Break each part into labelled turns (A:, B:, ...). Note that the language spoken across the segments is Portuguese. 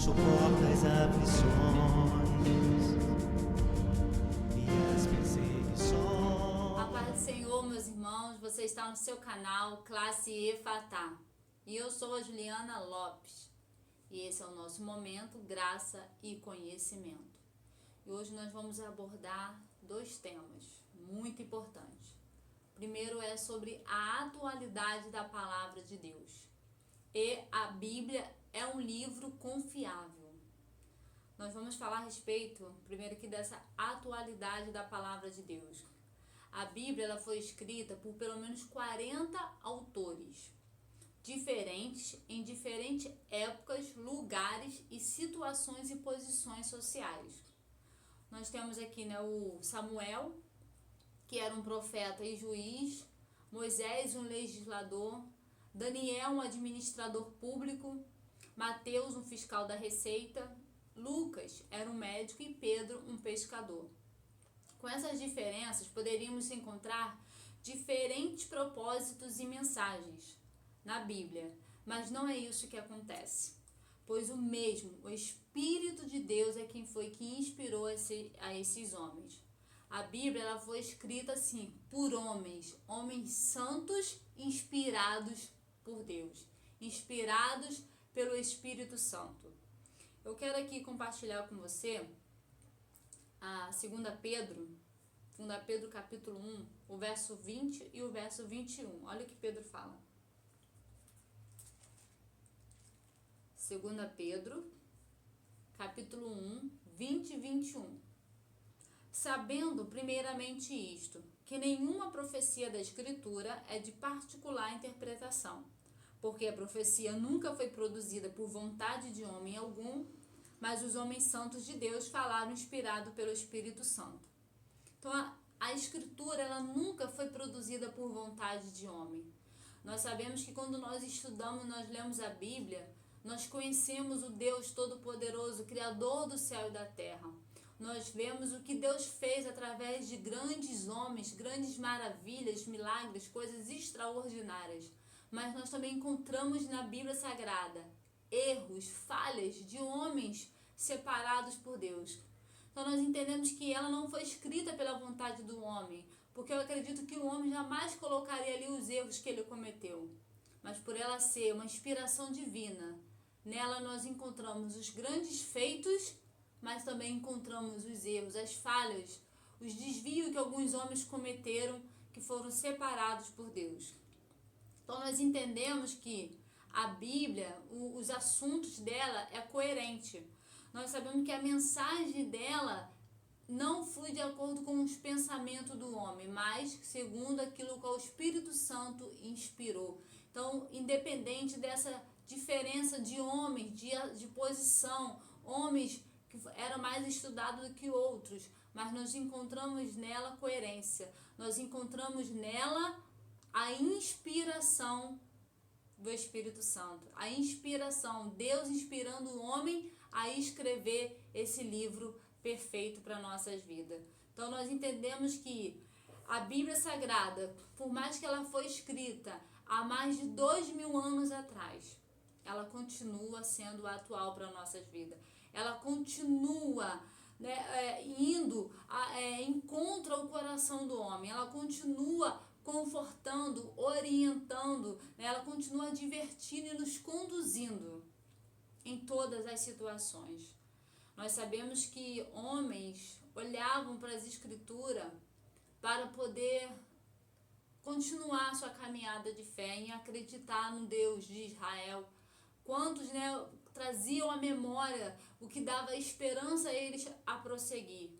A: suporta as aflições e as perseguições.
B: A paz do Senhor, meus irmãos, você está no seu canal Classe Efatá. E eu sou a Juliana Lopes. E esse é o nosso momento Graça e Conhecimento. E hoje nós vamos abordar dois temas muito importantes. O primeiro é sobre a atualidade da palavra de Deus. E a Bíblia é um livro confiável. Nós vamos falar a respeito, primeiro aqui, dessa atualidade da palavra de Deus. A Bíblia ela foi escrita por pelo menos 40 autores, diferentes em diferentes épocas, lugares e situações e posições sociais. Nós temos aqui o Samuel, que era um profeta e juiz, Moisés, um legislador, Daniel, um administrador público, Mateus, um fiscal da Receita, Lucas era um médico e Pedro, um pescador. Com essas diferenças, poderíamos encontrar diferentes propósitos e mensagens na Bíblia, mas não é isso que acontece, pois o Espírito de Deus é quem foi que inspirou a esses homens. A Bíblia ela foi escrita assim, por homens santos, inspirados por Deus, inspirados pelo Espírito Santo. Eu quero aqui compartilhar com você a 2 Pedro capítulo 1, o verso 20 e o verso 21. Olha o que Pedro fala. 2 Pedro capítulo 1, 20 e 21. Sabendo primeiramente isto, que nenhuma profecia da Escritura é de particular interpretação, porque a profecia nunca foi produzida por vontade de homem algum, mas os homens santos de Deus falaram inspirado pelo Espírito Santo. Então a Escritura ela nunca foi produzida por vontade de homem. Nós sabemos que quando nós estudamos, nós lemos a Bíblia, nós conhecemos o Deus Todo-Poderoso, Criador do céu e da terra. Nós vemos o que Deus fez através de grandes homens, grandes maravilhas, milagres, coisas extraordinárias. Mas nós também encontramos na Bíblia Sagrada erros, falhas de homens separados por Deus. Então nós entendemos que ela não foi escrita pela vontade do homem, porque eu acredito que o homem jamais colocaria ali os erros que ele cometeu. Mas por ela ser uma inspiração divina, nela nós encontramos os grandes feitos, mas também encontramos os erros, as falhas, os desvios que alguns homens cometeram, que foram separados por Deus. Então nós entendemos que a Bíblia, os assuntos dela é coerente. Nós sabemos que a mensagem dela não foi de acordo com os pensamentos do homem, mas segundo aquilo que o Espírito Santo inspirou. Então, independente dessa diferença de homens, de posição, homens que eram mais estudados do que outros, mas nós encontramos nela coerência, nós encontramos nela a inspiração do Espírito Santo, a inspiração, Deus inspirando o homem a escrever esse livro perfeito para nossas vidas. Então nós entendemos que a Bíblia Sagrada, por mais que ela foi escrita há mais de 2000 anos atrás, ela continua sendo atual para nossas vidas. Ela continua encontra o coração do homem, ela continua confortando, orientando, ela continua divertindo e nos conduzindo em todas as situações. Nós sabemos que homens olhavam para as Escrituras para poder continuar sua caminhada de fé, em acreditar no Deus de Israel. Quantos traziam à memória o que dava esperança a eles a prosseguir.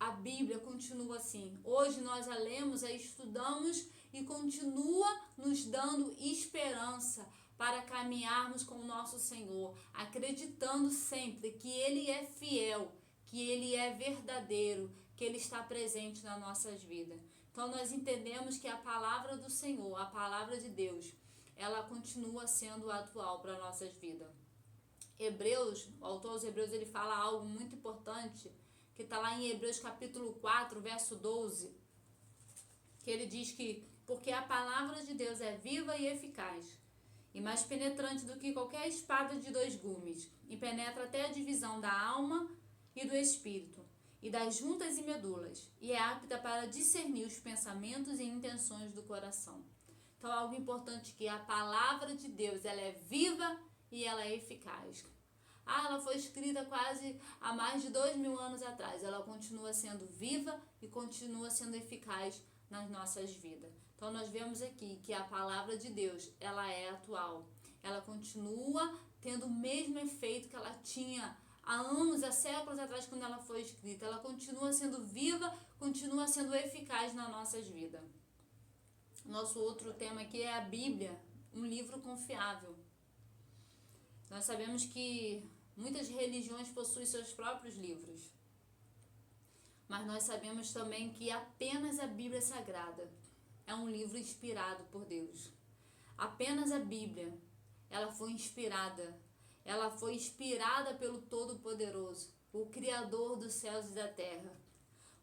B: A Bíblia continua assim. Hoje nós a lemos, a estudamos e continua nos dando esperança para caminharmos com o nosso Senhor, acreditando sempre que Ele é fiel, que Ele é verdadeiro, que Ele está presente nas nossas vidas. Então nós entendemos que a palavra do Senhor, a palavra de Deus, ela continua sendo atual para nossas vidas. Hebreus, o autor aos Hebreus, ele fala algo muito importante, que está lá em Hebreus capítulo 4, verso 12, que ele diz que porque a palavra de Deus é viva e eficaz, e mais penetrante do que qualquer espada de 2 gumes, e penetra até a divisão da alma e do espírito, e das juntas e medulas, e é apta para discernir os pensamentos e intenções do coração. Então, algo importante que a palavra de Deus, ela é viva e ela é eficaz. Ela foi escrita quase há mais de 2000 anos atrás. Ela continua sendo viva e continua sendo eficaz nas nossas vidas. Então, nós vemos aqui que a palavra de Deus, ela é atual. Ela continua tendo o mesmo efeito que ela tinha há anos, há séculos atrás, quando ela foi escrita. Ela continua sendo viva, continua sendo eficaz nas nossas vidas. Nosso outro tema aqui é a Bíblia, um livro confiável. Nós sabemos que muitas religiões possuem seus próprios livros, mas nós sabemos também que apenas a Bíblia Sagrada é um livro inspirado por Deus. Apenas a Bíblia, ela foi inspirada pelo Todo-Poderoso, o Criador dos céus e da terra.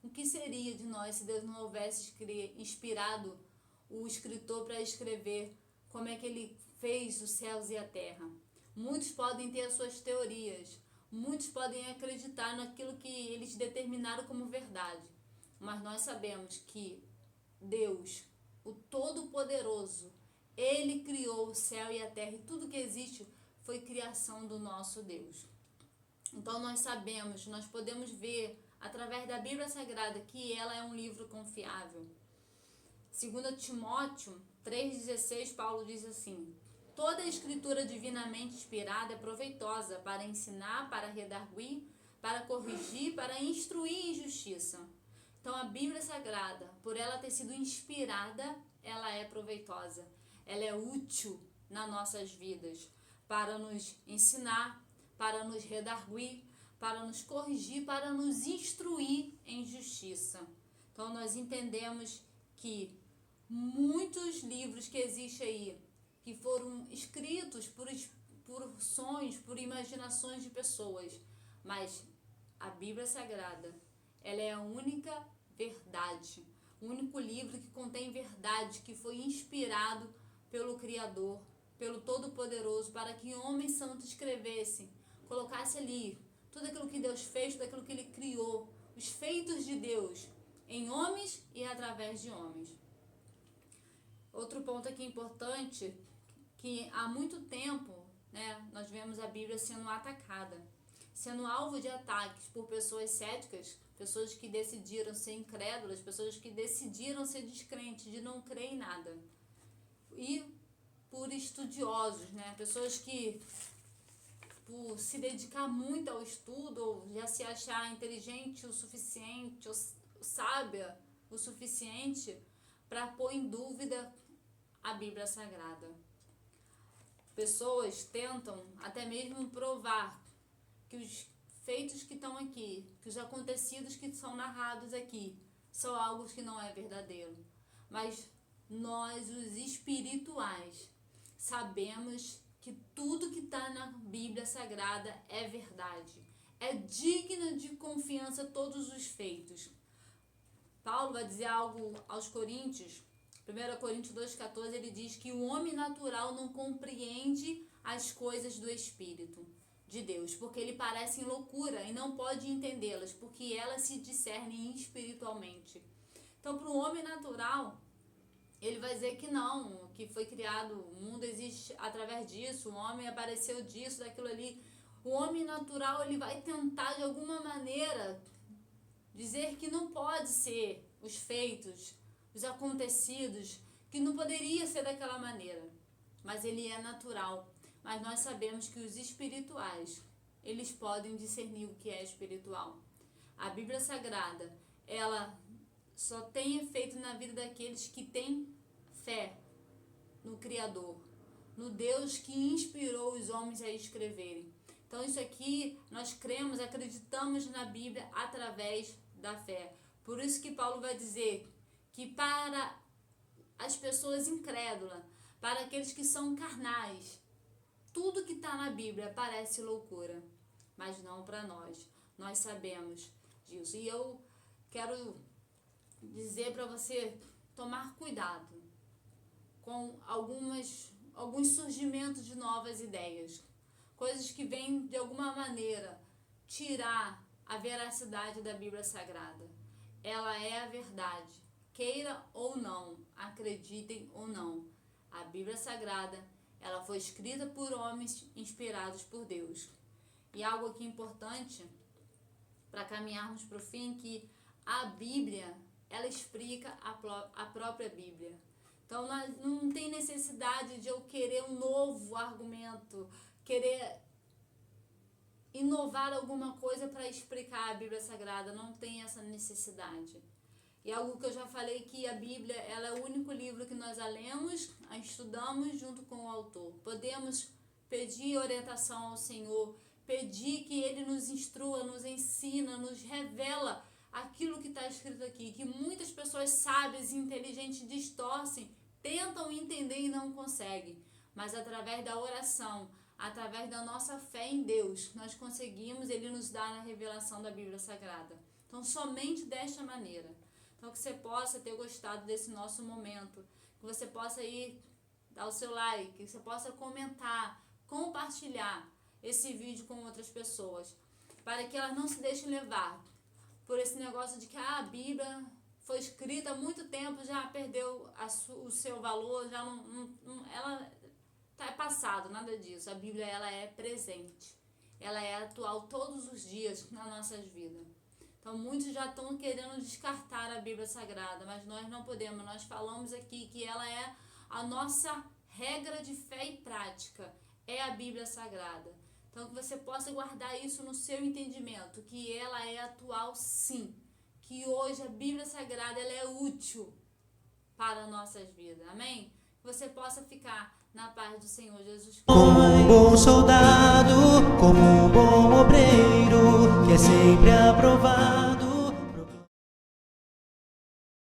B: O que seria de nós se Deus não houvesse inspirado o escritor para escrever como é que ele fez os céus e a terra? Muitos podem ter as suas teorias, muitos podem acreditar naquilo que eles determinaram como verdade, mas nós sabemos que Deus, o Todo-Poderoso, Ele criou o céu e a terra, e tudo que existe foi criação do nosso Deus. Então nós sabemos, nós podemos ver através da Bíblia Sagrada que ela é um livro confiável. 2 Timóteo 3,16, Paulo diz assim: toda a escritura divinamente inspirada é proveitosa para ensinar, para redarguir, para corrigir, para instruir em justiça. Então a Bíblia Sagrada, por ela ter sido inspirada, ela é proveitosa. Ela é útil nas nossas vidas para nos ensinar, para nos redarguir, para nos corrigir, para nos instruir em justiça. Então nós entendemos que muitos livros que existem aí, que foram escritos por sonhos, por imaginações de pessoas, mas a Bíblia Sagrada, ela é a única verdade, o único livro que contém verdade, que foi inspirado pelo Criador, pelo Todo-Poderoso, para que homens santos escrevessem, colocasse ali tudo aquilo que Deus fez, tudo aquilo que Ele criou, os feitos de Deus em homens e através de homens. Outro ponto aqui importante, que há muito tempo, nós vemos a Bíblia sendo atacada, sendo alvo de ataques por pessoas céticas, pessoas que decidiram ser incrédulas, pessoas que decidiram ser descrentes, de não crer em nada. E por estudiosos, pessoas que, por se dedicar muito ao estudo, ou já se achar inteligente o suficiente, ou sábia o suficiente, para pôr em dúvida a Bíblia Sagrada. Pessoas tentam até mesmo provar que os feitos que estão aqui, que os acontecidos que são narrados aqui, são algo que não é verdadeiro. Mas nós, os espirituais, sabemos que tudo que está na Bíblia Sagrada é verdade. É digno de confiança todos os feitos. Paulo vai dizer algo aos Coríntios, 1 Coríntios 2,14, ele diz que o homem natural não compreende as coisas do Espírito de Deus, porque ele parece loucura e não pode entendê-las, porque elas se discernem espiritualmente. Então, para o homem natural, ele vai dizer que não, que foi criado, o mundo existe através disso, o homem apareceu disso, daquilo ali. O homem natural, ele vai tentar de alguma maneira dizer que não pode ser os feitos, os acontecidos, que não poderia ser daquela maneira, mas ele é natural. Mas nós sabemos que os espirituais, eles podem discernir o que é espiritual. A Bíblia Sagrada, ela só tem efeito na vida daqueles que têm fé no Criador, no Deus que inspirou os homens a escreverem. Então isso aqui, nós cremos, acreditamos na Bíblia através da fé. Por isso que Paulo vai dizer que para as pessoas incrédulas, para aqueles que são carnais, tudo que está na Bíblia parece loucura, mas não para nós. Nós sabemos disso. E eu quero dizer para você tomar cuidado com alguns alguns surgimentos de novas ideias, coisas que vêm de alguma maneira tirar a veracidade da Bíblia Sagrada. Ela é a verdade, queira ou não, acreditem ou não. A Bíblia Sagrada, ela foi escrita por homens inspirados por Deus. E algo aqui importante para caminharmos para o fim, que a Bíblia, ela explica a própria Bíblia. Então não tem necessidade de eu querer um novo argumento, querer inovar alguma coisa para explicar a Bíblia Sagrada, não tem essa necessidade. E algo que eu já falei, que a Bíblia, ela é o único livro que nós a lemos, a estudamos junto com o autor. Podemos pedir orientação ao Senhor, pedir que Ele nos instrua, nos ensina, nos revela aquilo que está escrito aqui, que muitas pessoas sábias e inteligentes distorcem, tentam entender e não conseguem. Mas através da oração, através da nossa fé em Deus, nós conseguimos, Ele nos dá a revelação da Bíblia Sagrada. Então, somente desta maneira. Então, que você possa ter gostado desse nosso momento, que você possa ir dar o seu like, que você possa comentar, compartilhar esse vídeo com outras pessoas, para que elas não se deixem levar por esse negócio de que a Bíblia foi escrita há muito tempo, já perdeu o seu valor, já ela é passado, nada disso. A Bíblia, ela é presente, ela é atual todos os dias nas nossas vidas. Então muitos já estão querendo descartar a Bíblia Sagrada, mas nós não podemos. Nós falamos aqui que ela é a nossa regra de fé e prática, é a Bíblia Sagrada. Então que você possa guardar isso no seu entendimento, que ela é atual sim, que hoje a Bíblia Sagrada, ela é útil para nossas vidas, amém? Que você possa ficar na paz do Senhor Jesus Cristo.
A: Como um bom soldado, como um bom obreiro, que é sempre aprovado.